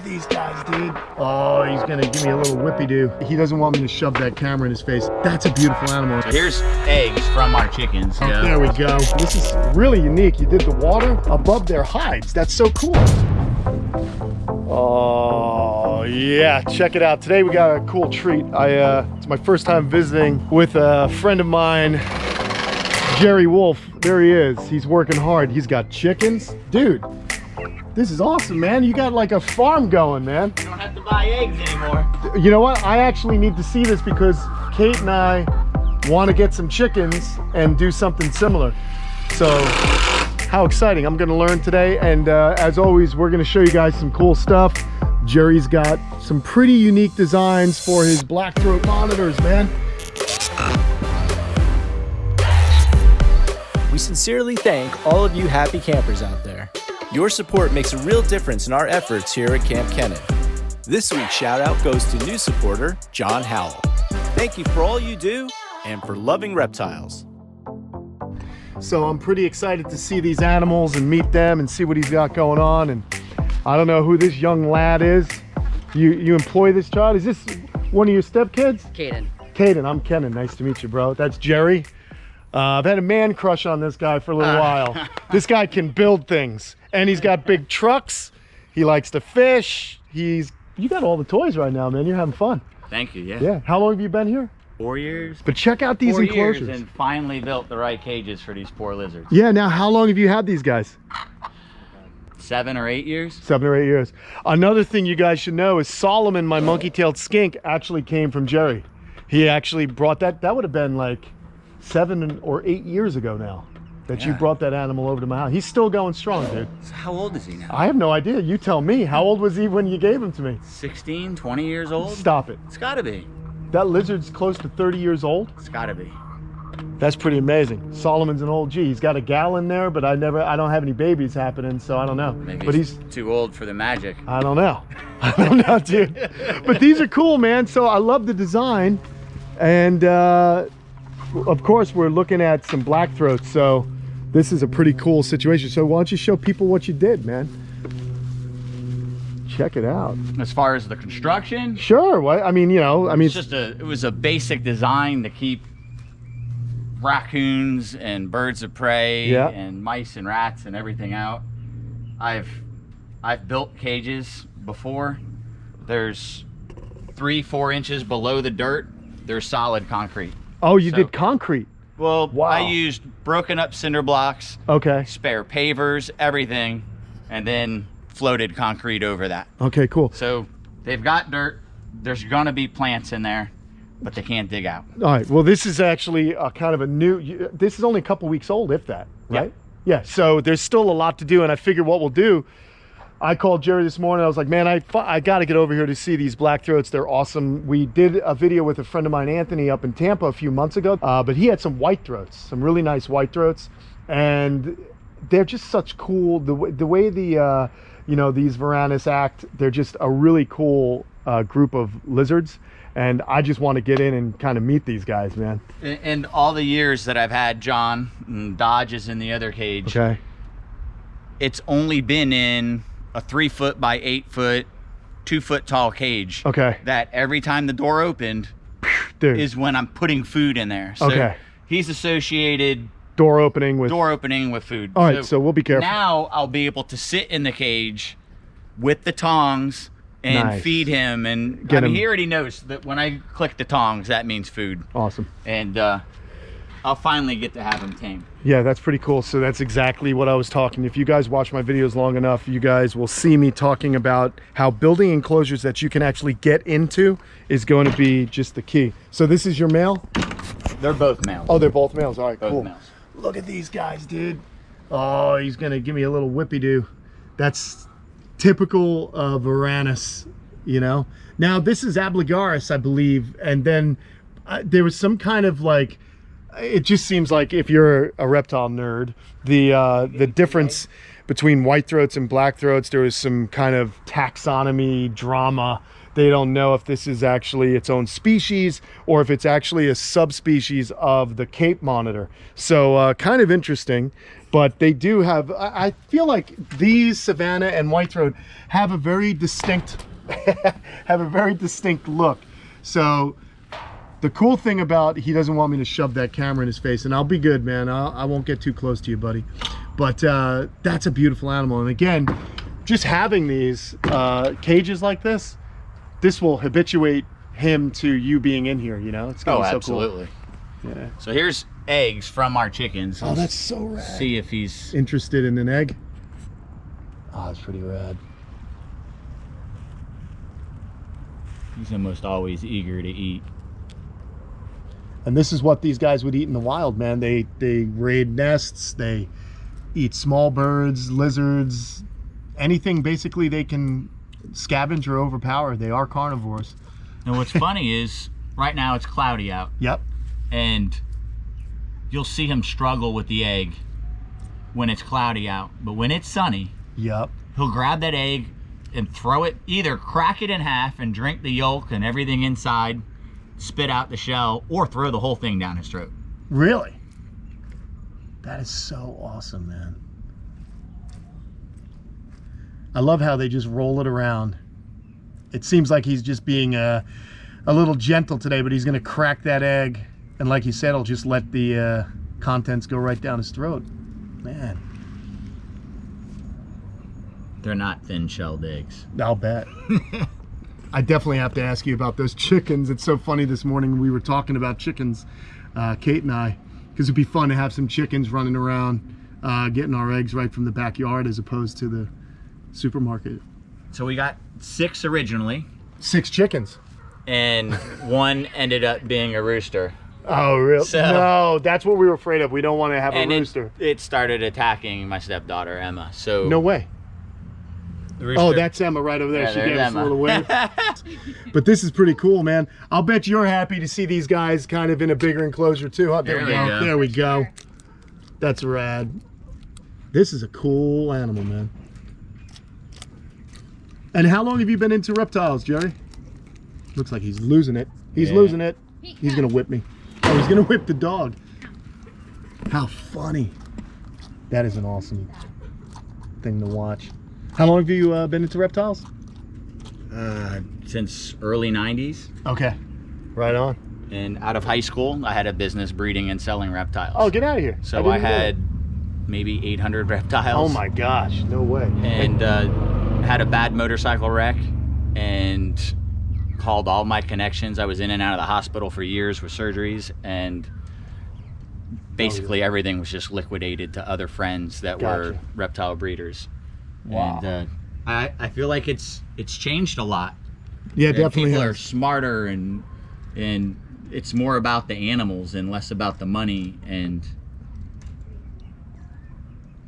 these guys, dude. Oh, he's gonna give me a little whippy-doo. He doesn't want me to shove that camera in his face. That's a beautiful animal. So here's eggs from our chickens. Oh, there we go. This is really unique. You did the water above their hides. That's so cool. Oh, yeah, check it out. Today we got a cool treat. It's my first time visiting with a friend of mine, Jerry Wolf. There he is. He's working hard. He's got chickens. Dude, this is awesome, man. You got like a farm going, man. You don't have to buy eggs anymore. You know what? I actually need to see this because Kate and I want to get some chickens and do something similar. So how exciting. I'm going to learn today. And as always, we're going to show you guys some cool stuff. Jerry's got some pretty unique designs for his black throat monitors, man. We sincerely thank all of you happy campers out there. Your support makes a real difference in our efforts here at Kamp Kenan. This week's shout out goes to new supporter, John Howell. Thank you for all you do and for loving reptiles. So I'm pretty excited to see these animals and meet them and see what he's got going on. And I don't know who this young lad is. You employ this child? Is this one of your stepkids? Caden. Caden, I'm Kenan. Nice to meet you, bro. That's Jerry. I've had a man crush on this guy for a little while. This guy can build things, and he's got big trucks. He likes to fish. You got all the toys right now, man. You're having fun. Thank you, yeah. Yeah. How long have you been here? 4 years. But check out these 4 enclosures. years and finally built the right cages for these poor lizards. Yeah. Now, how long have you had these guys? 7 or 8 years. 7 or 8 years. Another thing you guys should know is Solomon, my monkey-tailed skink, actually came from Jerry. He actually brought that. That would have been like 7 or 8 years ago now that you brought that animal over to my house. He's still going strong, dude. So how old is he now? I have no idea. You tell me. How old was he when you gave him to me? 16, 20 years old? Stop it. It's gotta be. That lizard's close to 30 years old? It's gotta be. That's pretty amazing. Solomon's an old G. He's got a gal in there, but I don't have any babies happening, so I don't know. Maybe but he's too old for the magic. I don't know. I don't know, dude. But these are cool, man. So I love the design. And of course, we're looking at some black throats. So this is a pretty cool situation. So why don't you show people what you did, man? Check it out. As far as the construction, sure. What I mean, it was a basic design to keep raccoons and birds of prey and mice and rats and everything out. I've built cages before. There's 3-4 inches below the dirt, there's solid concrete. Oh, you did concrete? Well, wow. I used broken up cinder blocks, spare pavers, everything, and then floated concrete over that. Okay, cool. So they've got dirt. There's gonna be plants in there, but they can't dig out. All right. Well, this is actually a kind of a new. This is only a couple weeks old, if that, right? Yeah. So there's still a lot to do, and I figured what we'll do. I called Jerry this morning. I was like, man, I got to get over here to see these black throats. They're awesome. We did a video with a friend of mine, Anthony, up in Tampa a few months ago, but he had some white throats, some really nice white throats, and they're just such cool. The way the these Varanus act, they're just a really cool group of lizards, and I just want to get in and kind of meet these guys, man. In all the years that I've had John, and Dodge is in the other cage, it's only been in a 3-foot by 8-foot, 2-foot tall cage. That every time the door opened is when I'm putting food in there. So he's associated door opening with food. All right, so we'll be careful. Now I'll be able to sit in the cage with the tongs and feed him, and he already knows that when I click the tongs, that means food. Awesome. And I'll finally get to have him tame. Yeah, that's pretty cool. So that's exactly what I was talking. If you guys watch my videos long enough, you guys will see me talking about how building enclosures that you can actually get into is going to be just the key. So this is your male? They're both males. Oh, they're both males. All right, both cool. Males. Look at these guys, dude. Oh, he's gonna give me a little whippy-doo. That's typical of Varanus, you know. Now this is Abligaris, I believe, and then there was some kind of like, it just seems like if you're a reptile nerd, the difference between white throats and black throats, there was some kind of taxonomy drama They don't know if this is actually its own species or if it's actually a subspecies of the Cape monitor. So kind of interesting, but they do have, I feel like these Savannah and white-throat have a very distinct, look. So the cool thing about, he doesn't want me to shove that camera in his face, and I'll be good, man. I won't get too close to you, buddy. But that's a beautiful animal. And again, just having these cages like this will habituate him to you being in here, you know? It's gonna be so absolutely. Cool. Yeah. So here's eggs from our chickens. Oh, that's so rad. See if he's interested in an egg. Oh, that's pretty rad. He's almost always eager to eat. And this is what these guys would eat in the wild, man. They raid nests, they eat small birds, lizards, anything basically they can scavenge or overpower. They are carnivores. And what's funny is right now it's cloudy out. Yep. And you'll see him struggle with the egg when it's cloudy out. But when it's sunny, yep, he'll grab that egg and throw it, either crack it in half and drink the yolk and everything inside, spit out the shell, or throw the whole thing down his throat. Really? That is so awesome, man. I love how they just roll it around. It seems like he's just being a little gentle today, but he's gonna crack that egg, and like you said, he'll just let the contents go right down his throat. Man. They're not thin-shelled eggs. I'll bet. I definitely have to ask you about those chickens. It's so funny, this morning we were talking about chickens, Kate and I, because it'd be fun to have some chickens running around getting our eggs right from the backyard as opposed to the supermarket. So we got 6 originally. 6 chickens. And 1 ended up being a rooster. Oh, really? So, no, that's what we were afraid of. We don't want to have a rooster. It started attacking my stepdaughter, Emma. So no way. Oh, that's Emma right over there. Yeah, she gave us a Emma. little wave. But this is pretty cool, man. I'll bet you're happy to see these guys kind of in a bigger enclosure too. Huh? There we go. There we go. That's rad. This is a cool animal, man. And how long have you been into reptiles, Jerry? Looks like he's losing it. He's losing it. He's gonna whip me. Oh, he's gonna whip the dog. How funny. That is an awesome thing to watch. How long have you been into reptiles? Since early 90s. Okay, right on. And out of high school, I had a business breeding and selling reptiles. Oh, get out of here. So I had maybe 800 reptiles. Oh my gosh, no way. And had a bad motorcycle wreck and called all my connections. I was in and out of the hospital for years with surgeries, and basically everything was just liquidated to other friends that were reptile breeders. Wow. And I feel like it's changed a lot. Yeah, and definitely. People are smarter, and it's more about the animals and less about the money. And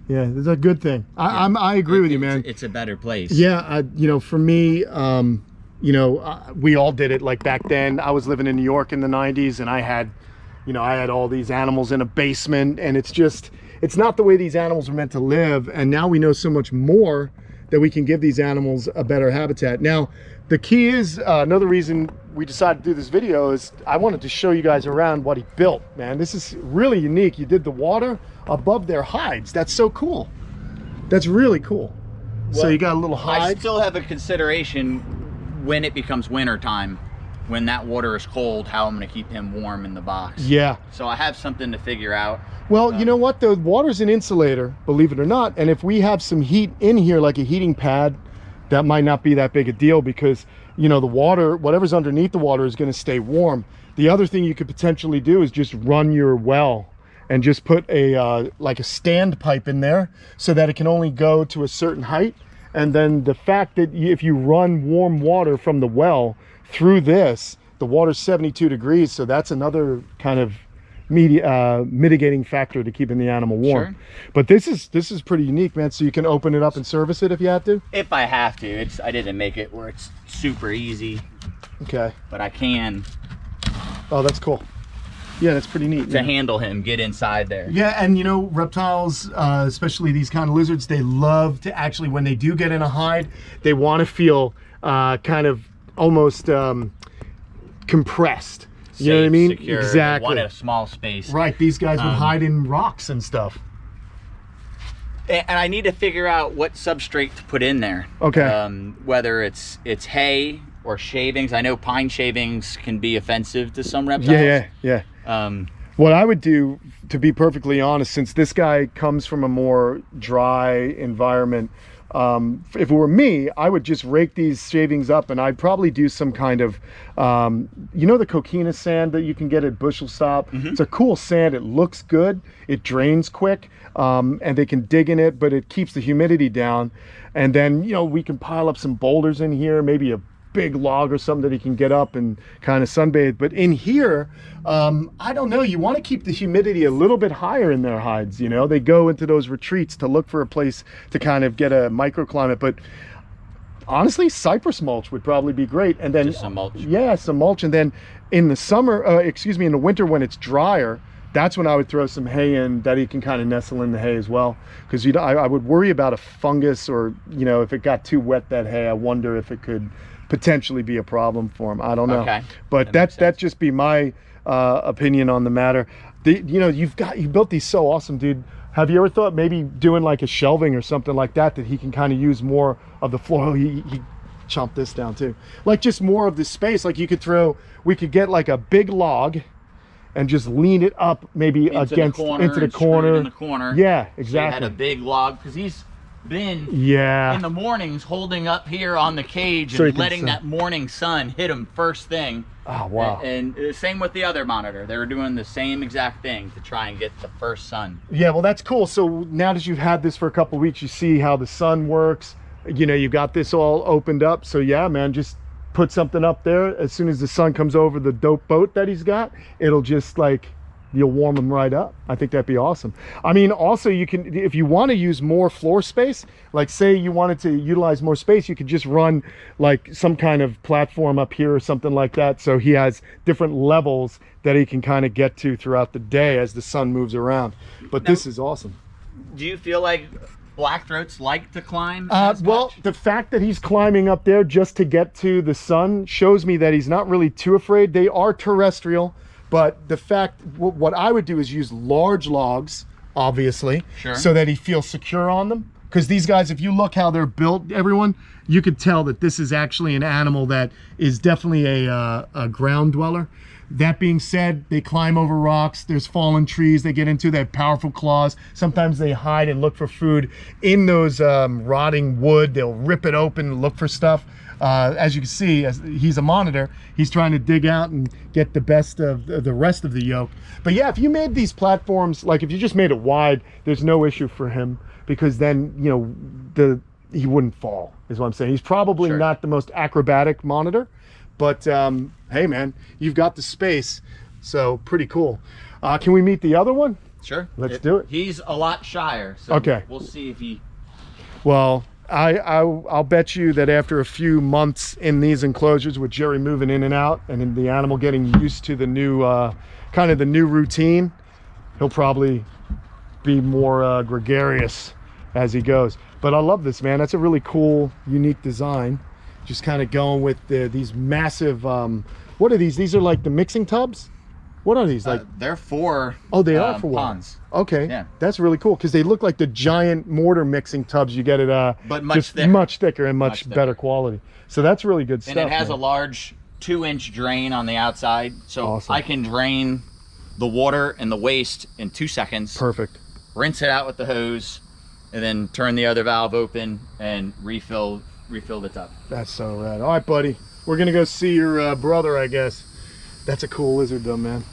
yeah, it's a good thing. I agree with you, man. It's a better place. Yeah, you know, for me, you know, we all did it. Like back then, I was living in New York in the 90s, and I had all these animals in a basement, and it's not the way these animals are meant to live. And now we know so much more that we can give these animals a better habitat. Now, the key is, another reason we decided to do this video is I wanted to show you guys around what he built, man. This is really unique. You did the water above their hides. That's so cool. That's really cool. Well, so you got a little hide. I still have a consideration when it becomes winter time, when that water is cold, how I'm going to keep him warm in the box. Yeah. So I have something to figure out. Well, you know what? The water's an insulator, believe it or not. And if we have some heat in here, like a heating pad, that might not be that big a deal, because, you know, the water, whatever's underneath the water is going to stay warm. The other thing you could potentially do is just run your well and just put a like a stand pipe in there so that it can only go to a certain height. And then the fact that if you run warm water from the well through this, the water's 72 degrees, so that's another kind of mitigating factor to keeping the animal warm. Sure. But this is pretty unique, man. So you can open it up and service it if you have to. If I have to, I didn't make it where it's super easy. Okay. But I can. Oh, that's cool. Yeah, that's pretty neat. To handle him, get inside there. Yeah, and you know, reptiles, especially these kind of lizards, they love to actually, when they do get in a hide, they want to feel kind of almost compressed. You know what I mean? Secure, exactly. One in a small space. Right. These guys would hide in rocks and stuff. And I need to figure out what substrate to put in there. Okay. Whether it's hay or shavings. I know pine shavings can be offensive to some reptiles. Yeah. What I would do, to be perfectly honest, since this guy comes from a more dry environment, if it were me, I would just rake these shavings up, and I'd probably do some kind of, you know, the coquina sand that you can get at Bushel Stop. It's a cool sand. It looks good. It drains quick, and they can dig in it, but it keeps the humidity down. And then, you know, we can pile up some boulders in here, maybe a big log or something that he can get up and kind of sunbathe. But in here, I don't know, you want to keep the humidity a little bit higher in their hides. You know, they go into those retreats to look for a place to kind of get a microclimate. But honestly, cypress mulch would probably be great. And then just some mulch. Yeah, some mulch. And then in the summer, in the winter when it's drier, that's when I would throw some hay in that he can kind of nestle in the hay as well. Because I would worry about a fungus, or, you know, if it got too wet, that hay, I wonder if it could potentially be a problem for him. I don't know. Okay. But that just be my opinion on the matter. You know, you built these so awesome, dude. Have you ever thought maybe doing like a shelving or something like that he can kind of use more of the floor? Oh, he chomped this down too. Like just more of the space. Like we could get like a big log and just lean it up maybe into the corner. In the corner. Yeah, exactly. So you had a big log, because he's been in the mornings holding up here on the cage so and letting that morning sun hit him first thing. Oh wow. And same with the other monitor, they were doing the same exact thing to try and get the first sun. Yeah, well, that's cool. So now that you've had this for a couple of weeks, you see how the sun works. You know, you got this all opened up. So yeah, man, just put something up there. As soon as the sun comes over the dope boat that he's got, it'll just like, you'll warm him right up. I think that'd be awesome. I mean, also you can, if you want to use more floor space, like say you wanted to utilize more space, you could just run like some kind of platform up here or something like that. So he has different levels that he can kind of get to throughout the day as the sun moves around. But now, this is awesome. Do you feel like blackthroats like to climb? Well, the fact that he's climbing up there just to get to the sun shows me that he's not really too afraid. They are terrestrial. But the fact, what I would do is use large logs, obviously, so that he feels secure on them. Because these guys, if you look how they're built, everyone, you could tell that this is actually an animal that is definitely a ground dweller. That being said, they climb over rocks. There's fallen trees they get into. They have powerful claws. Sometimes they hide and look for food in those rotting wood. They'll rip it open and look for stuff. As you can see, as he's a monitor, he's trying to dig out and get the best of the rest of the yoke. But yeah, if you made these platforms, like if you just made it wide, there's no issue for him, because then, you know, he wouldn't fall, is what I'm saying. He's probably not the most acrobatic monitor, but hey man, you've got the space, so pretty cool. Can we meet the other one? Sure. Let's do it. He's a lot shyer, so okay. We'll see if he... Well, I'll bet you that after a few months in these enclosures with Jerry moving in and out, and then the animal getting used to the new kind of the new routine, he'll probably be more gregarious as he goes. But I love this, man. That's a really cool, unique design. Just kind of going with these massive what are these? These are like the mixing tubs? What are these? Like they're for they are for ponds. Okay, yeah, that's really cool, because they look like the giant mortar mixing tubs you get at but much thicker and much better quality. So that's really good stuff. And it has a large 2-inch drain on the outside, so awesome. I can drain the water and the waste in 2 seconds. Perfect. Rinse it out with the hose, and then turn the other valve open and refill the tub. That's so rad. All right, buddy, we're gonna go see your brother, I guess. That's a cool lizard though, man.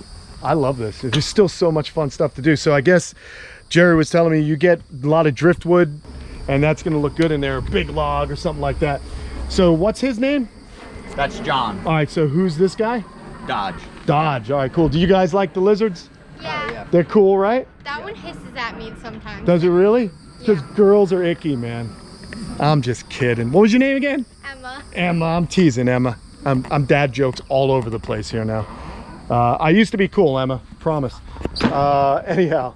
I love this. There's still so much fun stuff to do. So I guess Jerry was telling me you get a lot of driftwood, and that's gonna look good in there, a big log or something like that. So what's his name? That's John. All right, so who's this guy? Dodge. Dodge. All right, cool. Do you guys like the lizards? Yeah. They're cool, right? That one hisses at me sometimes. Does it really? Because Yeah. girls are icky, man. I'm just kidding. What was your name again? Emma. Emma. I'm teasing Emma. I'm dad jokes all over the place here now. I used to be cool, Emma, promise. Anyhow,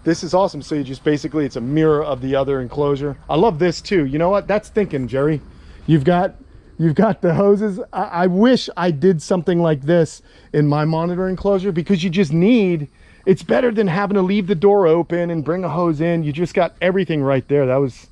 this is awesome. So you just basically, it's a mirror of the other enclosure. I love this too. You know what? That's thinking, Jerry. You've got You've got the hoses. I wish I did something like this in my monitor enclosure, because you just need, it's better than having to leave the door open and bring a hose in. You just got everything right there. That was...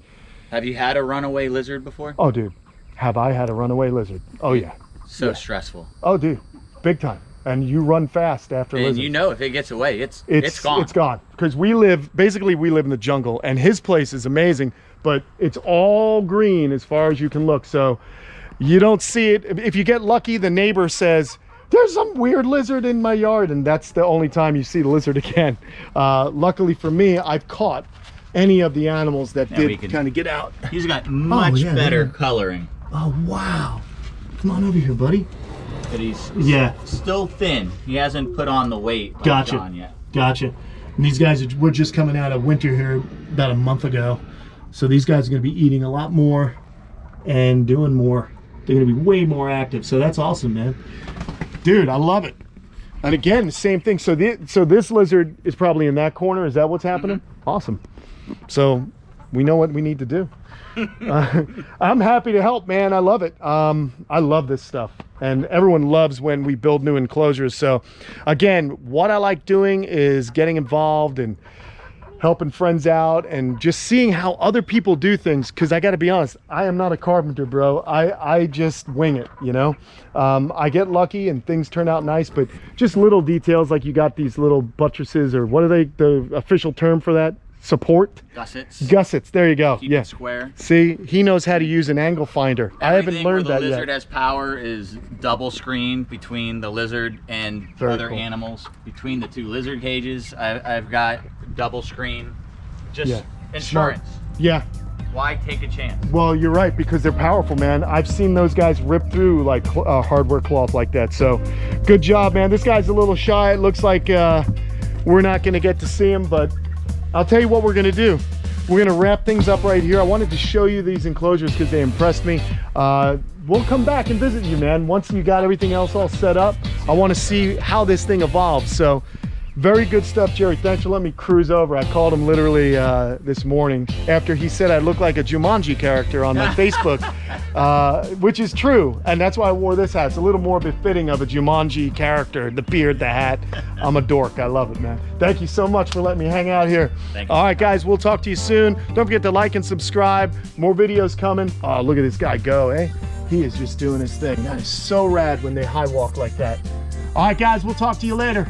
Have you had a runaway lizard before? Oh, dude. Have I had a runaway lizard? Oh, yeah. So stressful. Oh, dude. Big time. And you run fast after lizards. And you know if it gets away, it's gone. It's gone. Because we live in the jungle, and his place is amazing, but it's all green as far as you can look. So you don't see it. If you get lucky, the neighbor says, there's some weird lizard in my yard, and that's the only time you see the lizard again. Luckily for me, I've caught any of the animals that did kind of get out. He's got much better coloring. Oh, wow. Come on over here, buddy. But he's still thin. He hasn't put on the weight like John yet. Gotcha. And these guys were just coming out of winter here about a month ago. So these guys are going to be eating a lot more and doing more. They're going to be way more active. So that's awesome, man. Dude, I love it. And again, the same thing. So this lizard is probably in that corner. Is that what's happening? Mm-hmm. Awesome. So we know what we need to do. I'm happy to help, man. I love it. I love this stuff, and everyone loves when we build new enclosures. So again, what I like doing is getting involved and helping friends out and just seeing how other people do things, because I got to be honest, I am not a carpenter, bro. I just wing it, you know. I get lucky and things turn out nice, but just little details, like you got these little buttresses, or what are they, the official term for that? Support? Gussets. There you go. Keep it square. See, he knows how to use an angle finder. I haven't learned that yet. The lizard has power is double screen between the lizard and other animals. Between the two lizard cages, I've got double screen. Just insurance. Smart. Yeah. Why take a chance? Well, you're right, because they're powerful, man. I've seen those guys rip through like hardware cloth like that. So good job, man. This guy's a little shy. It looks like we're not going to get to see him, but I'll tell you what we're gonna do. We're gonna wrap things up right here. I wanted to show you these enclosures because they impressed me. We'll come back and visit you, man. Once you got everything else all set up, I wanna see how this thing evolves. So, very good stuff, Jerry. Thanks for letting me cruise over. I called him literally this morning after he said I look like a Jumanji character on my Facebook, which is true. And that's why I wore this hat. It's a little more befitting of a Jumanji character, the beard, the hat. I'm a dork. I love it, man. Thank you so much for letting me hang out here. Thank you. All right, guys, we'll talk to you soon. Don't forget to like and subscribe. More videos coming. Oh, look at this guy go, eh? He is just doing his thing. That is so rad when they high walk like that. All right, guys, we'll talk to you later.